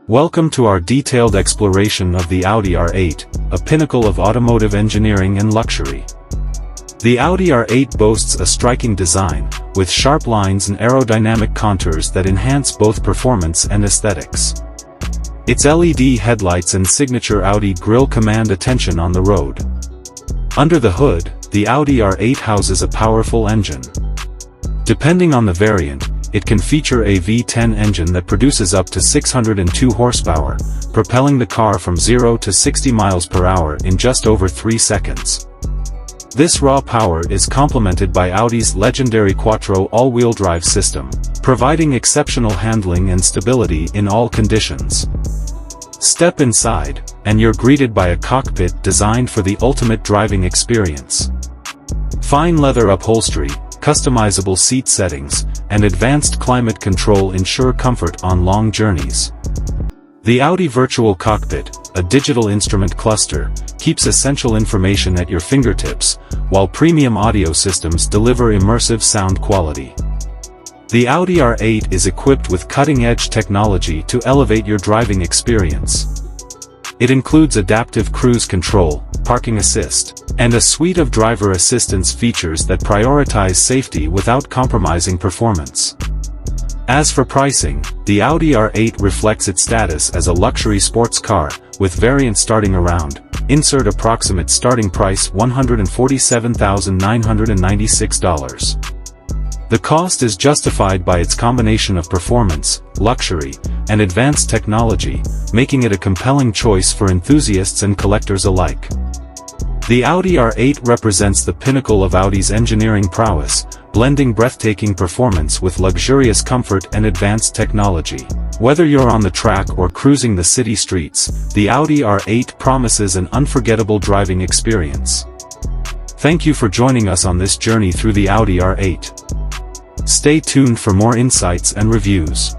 Welcome to our detailed exploration of the Audi R8, a pinnacle of automotive engineering and luxury. The Audi R8 boasts a striking design, with sharp lines and aerodynamic contours that enhance both performance and aesthetics. Its LED headlights and signature Audi grille command attention on the road. Under the hood, the Audi R8 houses a powerful engine. Depending on the variant, it can feature a V10 engine that produces up to 602 horsepower, propelling the car from 0 to 60 miles per hour in just over 3 seconds. This raw power is complemented by Audi's legendary Quattro all-wheel drive system, providing exceptional handling and stability in all conditions. Step inside, and you're greeted by a cockpit designed for the ultimate driving experience. Fine leather upholstery, customizable seat settings, and advanced climate control ensure comfort on long journeys. The Audi Virtual Cockpit, a digital instrument cluster, keeps essential information at your fingertips, while premium audio systems deliver immersive sound quality. The Audi R8 is equipped with cutting-edge technology to elevate your driving experience. It includes adaptive cruise control, parking assist, and a suite of driver assistance features that prioritize safety without compromising performance. As for pricing, the Audi R8 reflects its status as a luxury sports car, with variants starting around, insert approximate starting price $147,996. The cost is justified by its combination of performance, luxury, and advanced technology, making it a compelling choice for enthusiasts and collectors alike. The Audi R8 represents the pinnacle of Audi's engineering prowess, blending breathtaking performance with luxurious comfort and advanced technology. Whether you're on the track or cruising the city streets, the Audi R8 promises an unforgettable driving experience. Thank you for joining us on this journey through the Audi R8. Stay tuned for more insights and reviews.